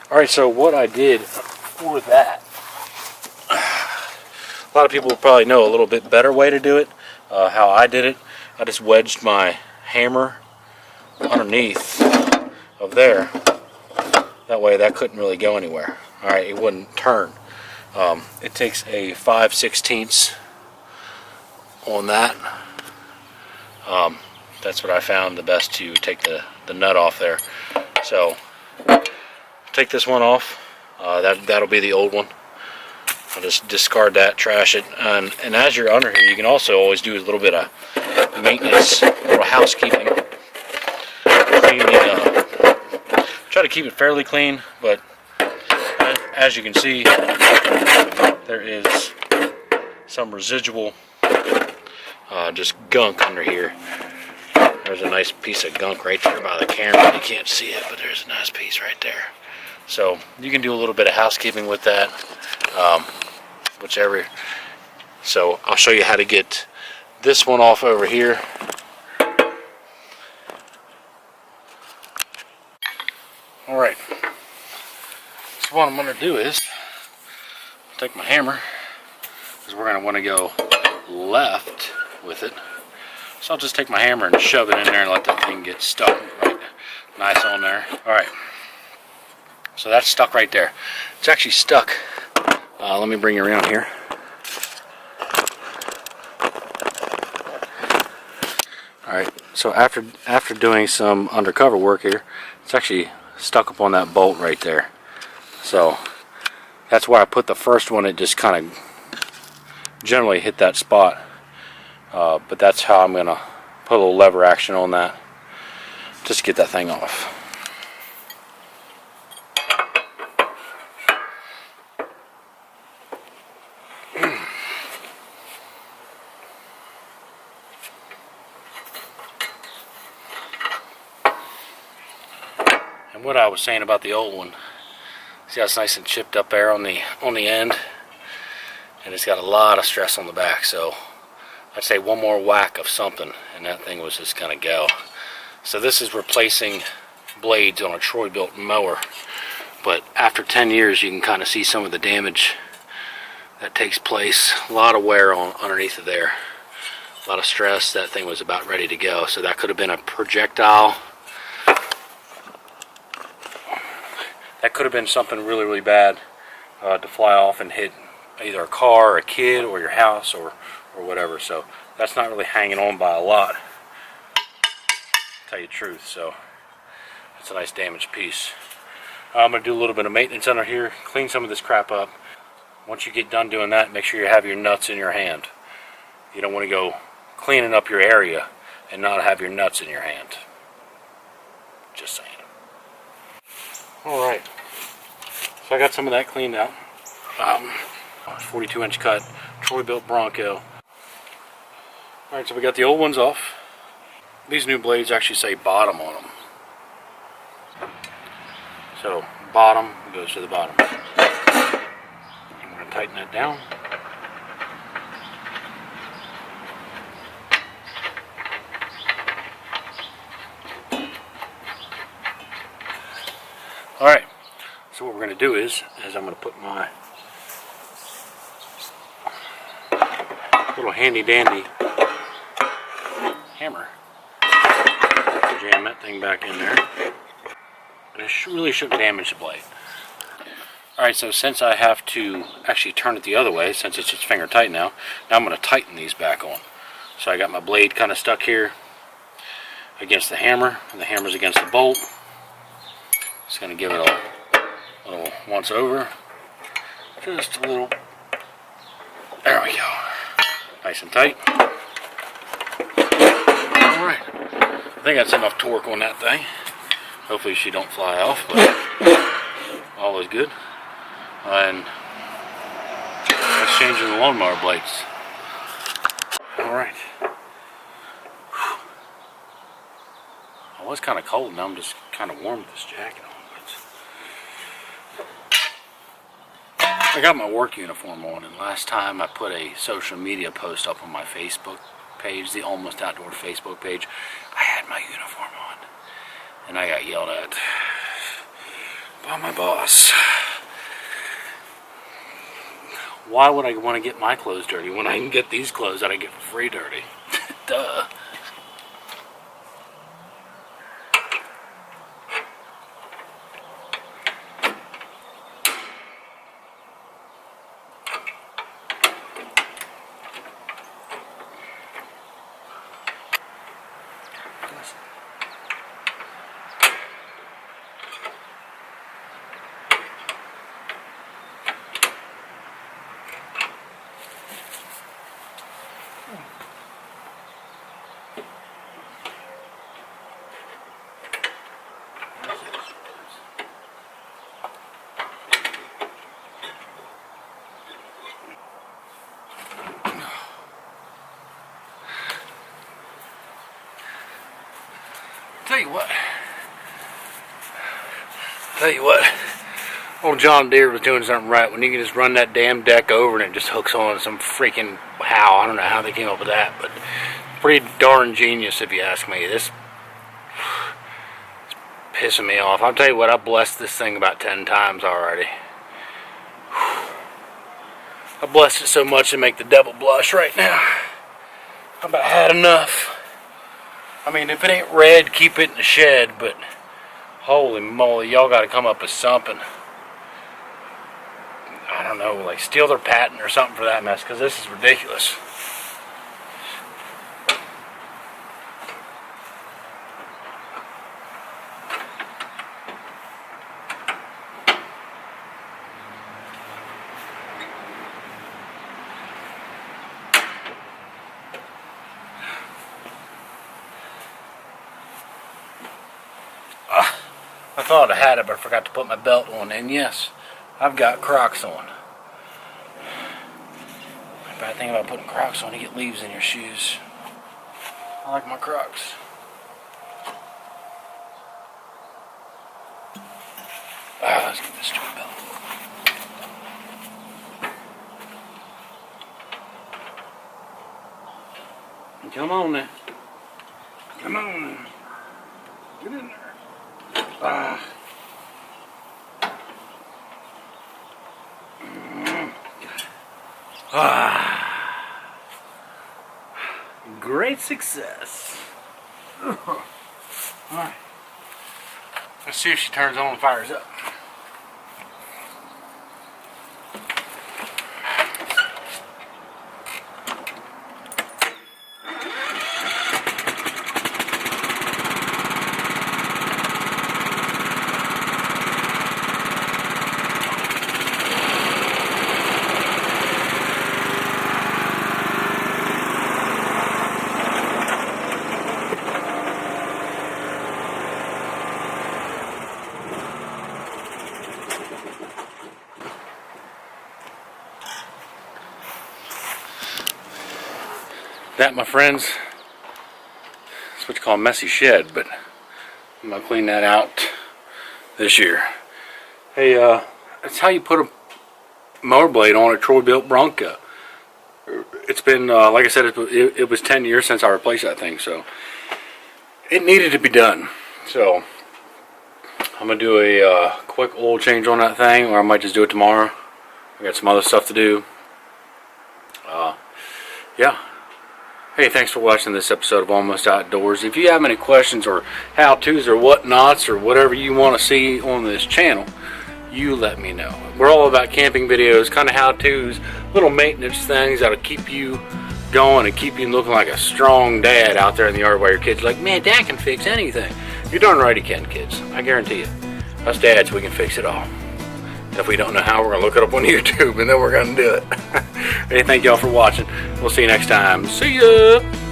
Alright, so what I did for that, a lot of people will probably know a little bit better way to do it. How I did it, I just wedged my hammer underneath of there. That way that couldn't really go anywhere. Alright, it wouldn't turn. It takes a 5/16 on that. That's what I found the best to take the nut off there. So take this one off. That'll be the old one. I'll just discard that, trash it, and as you're under here, you can also always do a little bit of maintenance, a little housekeeping. Clean the, try to keep it fairly clean, but as you can see, there is some residual just gunk under here. There's a nice piece of gunk right there by the camera. You can't see it, but there's a nice piece right there. So you can do a little bit of housekeeping with that, whichever. So I'll show you how to get this one off over here. Alright, so what I'm going to do is take my hammer, because we're going to want to go left with it. So I'll just take my hammer and shove it in there and let that thing get stuck right nice on there. Alright, so that's stuck right there. It's actually stuck. Let me bring you around here. Alright, so after doing some undercover work here, it's actually stuck up on that bolt right there. So that's where I put the first one. It just kind of generally hit that spot. But that's how I'm going to put a little lever action on that, just to get that thing off. And what I was saying about the old one, see how it's nice and chipped up there on the end, and it's got a lot of stress on the back. So I'd say one more whack of something and that thing was just gonna go. So this is replacing blades on a Troy-built mower, but after 10 years you can kind of see some of the damage that takes place. A lot of wear on underneath of there, a lot of stress. That thing was about ready to go. So that could have been a projectile. That could have been something really, really bad to fly off and hit either a car or a kid or your house or whatever. So that's not really hanging on by a lot, to tell you the truth. So it's a nice damaged piece. I'm going to do a little bit of maintenance under here, clean some of this crap up. Once you get done doing that, make sure you have your nuts in your hand. You don't want to go cleaning up your area and not have your nuts in your hand. Just saying. Alright, so I got some of that cleaned out. 42-inch cut, Troy-built Bronco. Alright, so we got the old ones off. These new blades actually say bottom on them. So, bottom goes to the bottom. I'm going to tighten that down. Alright, so what we're going to do is I'm going to put my little handy dandy hammer, jam that thing back in there, and it really shouldn't damage the blade. Alright, so since I have to actually turn it the other way, since it's just finger tight now I'm going to tighten these back on. So I got my blade kind of stuck here against the hammer, and the hammer's against the bolt. Just going to give it a little once over. Just a little. There we go. Nice and tight. Alright. I think that's enough torque on that thing. Hopefully she don't fly off, but all is good. And let's change the lawnmower blades. Alright. It was kind of cold, now I'm just kind of warm with this jacket on. I got my work uniform on, and last time I put a social media post up on my Facebook page, the Almost Outdoor Facebook page, I had my uniform on, and I got yelled at by Oh, my boss. Why would I want to get my clothes dirty when I can get these clothes that I get for free dirty? Duh. Tell you what, old John Deere was doing something right when you can just run that damn deck over and it just hooks on some freaking, I don't know how they came up with that, but pretty darn genius if you ask me. This is pissing me off. I'll tell you what, I blessed this thing about 10 times already. I blessed it so much to make the devil blush right now. I've about had enough. I mean, if it ain't red, keep it in the shed, but holy moly, y'all got to come up with something. I don't know, like steal their patent or something for that mess, because this is ridiculous. I thought I had it, but I forgot to put my belt on. And yes, I've got Crocs on. The bad thing about putting Crocs on, you get leaves in your shoes. I like my Crocs. Let's get this stupid belt. Come on now. Come on now. Get in there. Great success. Alright. Let's see if she turns on and fires up. That, my friends, is what you call a messy shed, but I'm going to clean that out this year. Hey, that's how you put a mower blade on a Troy-built Bronco. It's been, like I said, it was 10 years since I replaced that thing, so it needed to be done. So I'm going to do a quick oil change on that thing, or I might just do it tomorrow. I got some other stuff to do. Yeah. Hey, thanks for watching this episode of Almost Outdoors. If you have any questions or how-tos or whatnots or whatever you want to see on this channel, you let me know. We're all about camping videos, kind of how-tos, little maintenance things that'll keep you going and keep you looking like a strong dad out there in the yard while your kids are like, man, Dad can fix anything. You're darn right he can, kids. I guarantee you. Us dads, we can fix it all. If we don't know how, we're going to look it up on YouTube, and then we're going to do it. Hey, thank y'all for watching. We'll see you next time. See ya!